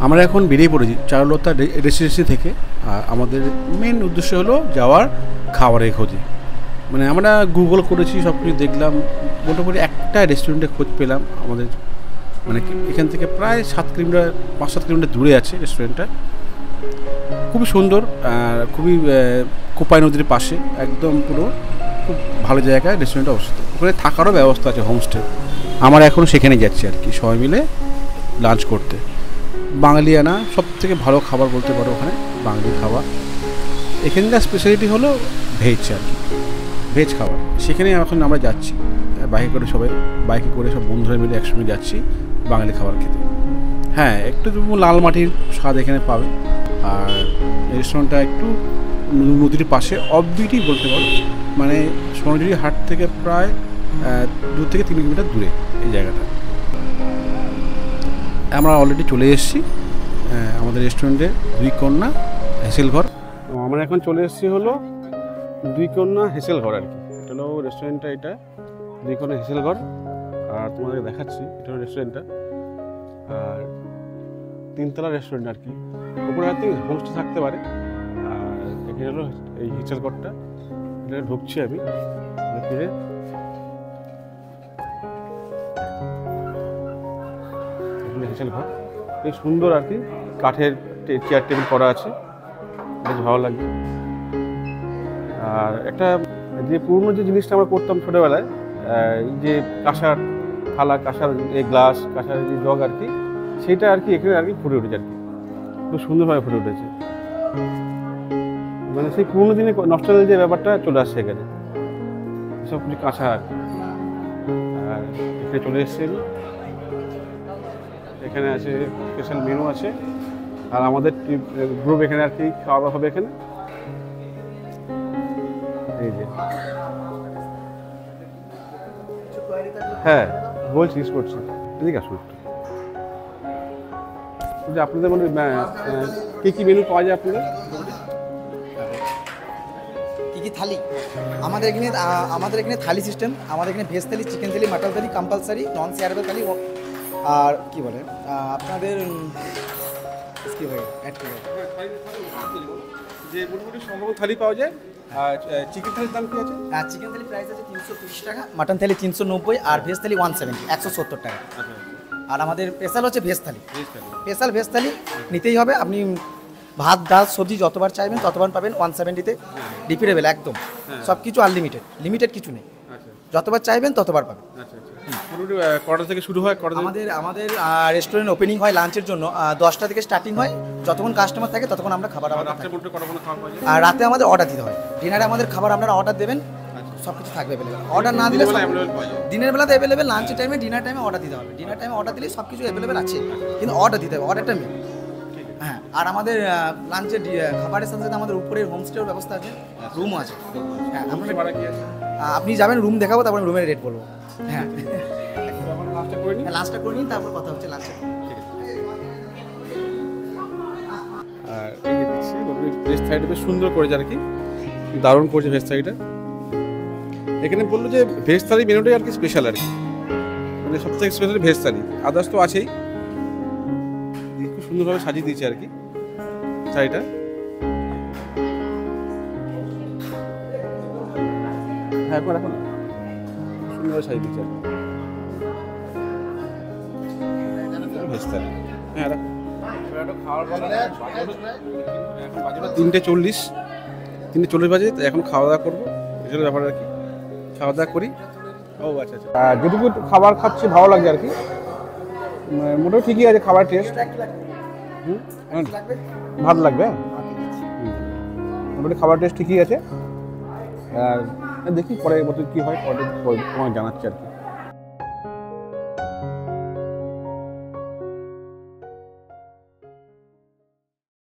আমরা এখন বেরিয়ে পড়েছি চারুলতা রেসিডেন্সি থেকে। আর আমাদের মেন উদ্দেশ্য হলো যাওয়ার খাবারের খোঁজে। মানে আমরা গুগল করেছি, সব কিছু দেখলাম, মোটামুটি একটা রেস্টুরেন্টে খোঁজ পেলাম। আমাদের মানে এখান থেকে প্রায় 5-7 কিলোমিটার দূরে আছে রেস্টুরেন্টটা। খুবই সুন্দর, আর খুবই কোপাই নদীর পাশে, একদম পুরো খুব ভালো জায়গায় রেস্টুরেন্টটা অবস্থিত। ওখানে থাকারও ব্যবস্থা আছে, হোমস্টে। আমরা এখন সেখানে যাচ্ছি আর কি, সবাই মিলে লাঞ্চ করতে। বাঙালিয়ানা সব থেকে ভালো খাবার বলতে পারো, ওখানে বাঙালি খাবার। এখানকার স্পেশালিটি হলো ভেজ আর কি, ভেজ খাবার। সেখানে এখন আমরা যাচ্ছি বাইকে করে সব বন্ধুরা মিলে একসঙ্গে যাচ্ছি বাঙালি খাবার খেতে। হ্যাঁ, একটু লাল মাটির স্বাদ এখানে পাবে। আর রেস্টুরেন্টটা একটু নদীর পাশে, অফবিটই বলতে পারো, মানে সোনাঝুরি হাট থেকে প্রায় 2 থেকে 3 কিলোমিটার দূরে এই জায়গাটা। আমরা অলরেডি চলে এসেছি আমাদের রেস্টুরেন্টে, 2 কন্যা হেসেল ঘর। আমরা এখন চলে এসেছি হলো 2 কন্যা হেসেল ঘর আর কি। এটা হলো রেস্টুরেন্টটা, এটা 2 কন্যা হেসেল ঘর। আর তোমাদেরকে দেখাচ্ছি, এটা হলো রেস্টুরেন্টটা। আর 3 তলা রেস্টুরেন্ট আর কি, উপরে হয়তো হোমস্টে থাকতে পারে। আর এখানে হলো এই হেসেল ঘরটা, এটা ঢুকছি আমি ফিরে। হেসেল ঘর বেশ সুন্দর আর কি, কাঠের চেয়ার টেবিল করা আছে, বেশ ভালো লাগবে। আর একটা যে পুরনো যে জিনিসটা আমরা করতাম ছোটোবেলায়, এই যে কাঁসার থালা, কাঁসার এই গ্লাস, কাঁসার যে জগ আর কি, সেটা আর কি এখানে আর কি ফুটে উঠেছে আর কি, খুব সুন্দরভাবে ফুটে উঠেছে। মানে সেই পুরনো দিনে নস্টালজির যে ব্যাপারটা চলে আসছে এখানে, সব কিছু কাঁসা আর কি। আর এখানে চলে এসেছি, এখানে আছে স্পেশাল মেনু আছে। আর আমাদের গ্রুপ এখানে আর কি খাওয়া দাওয়া হবে এখানে। এই যে হ্যাঁ বলছি, ইউজ করছি, এদিকে আসুন। যে আপনাদের মানে কী মেনু পাওয়া যায় আপনাদের? কি থালি আমাদের এখানে থালি সিস্টেম। আমাদের এখানে ভেজ থালি, চিকেন থালি, মাটন থালি কম্পালসারি, নন শেয়ারেবল থালি। আর কি বলে আপনাদের যে মোটামুটি সম্ভব থালি পাওয়া যায়। আর চিকেন থালির দাম কি আছে? চিকেন থালি প্রাইস আছে 330 টাকা, মাটন থালি 390, আর ভেজ থালি 170, 170 টাকা। আর আমাদের স্পেশাল হচ্ছে ভেজ থালি। স্পেশাল ভেজ থালি নিতেই হবে। আপনি ভাত, ডাল, সবজি যতবার চাইবেন ততবার পাবেন 170-তে, রিপিটেবল একদম। সব কিছু আনলিমিটেড, লিমিটেড কিছু নেই, যতবার চাইবেন ততবার পাবেন। কটা থেকে শুরু হয়? আমাদের রেস্টুরেন্ট ওপেনিং হয় লাঞ্চের জন্য 10টা থেকে স্টার্টিং হয়। যতক্ষণ কাস্টমার থাকে ততক্ষণ আমরা খাবার আর রাতে আমাদের অর্ডার দিতে হয়। ডিনারে আমাদের খাবার আপনারা অর্ডার দেবেন, সব কিছু থাকবে অ্যাভেলেবেল। অর্ডার না দিলে দিনের বেলাতে অ্যাভেলেবেল, লাঞ্চের টাইমে, ডিনার টাইমে অর্ডার দিতে হবে। ডিনার টাইমে অর্ডার দিলে সব কিছু অ্যাভেলেবেল আছে, কিন্তু অর্ডার দিতে হবে, অর্ডারটা মেন। হ্যাঁ, আর আমাদের লাঞ্চের খাবারের সাথে সাথে আমাদের উপরে হোমস্টের ব্যবস্থা আছে, রুমও আছে। হ্যাঁ, আপনি যাবেন, রুম দেখাবো, তারপরে রুমের রেট বলবো। হ্যাঁ, লাঞ্চটা করে নিন, তারপর কথা হচ্ছে লাঞ্চে। আর এই যে দেখছি ভেজ থালিটা বেশ সুন্দর করেছে আর কি, দারুণ করেছে ভেজ থালিটা। এখানে বললো যে ভেজ থালি মেনুটাই আর কি স্পেশাল আর কি, মানে সব থেকে স্পেশাল ভেজ থালি। আদার্স তো আছেই, খুব সুন্দরভাবে সাজিয়ে দিয়েছে আর কি থালিটা। হ্যাঁ, এখন সুন্দর সাজিয়ে দিয়েছে আর কি ভেজ থালি। হ্যাঁ, রাখো। এখন বাজে 3:40 বাজে, এখন খাওয়া দাওয়া করবো, এসব ব্যাপার আর কি। খাওয়া দাওয়া করি। ও আচ্ছা আচ্ছা, যেটুকু খাবার খাচ্ছি ভালো লাগছে আর কি, মোটামুটি ঠিকই আছে খাবার টেস্ট। ভালো লাগবে, মোটামুটি খাবার টেস্ট ঠিকই আছে। আর দেখি পরে মতো কী হয়, পরে তোমাকে জানাচ্ছি আর কি।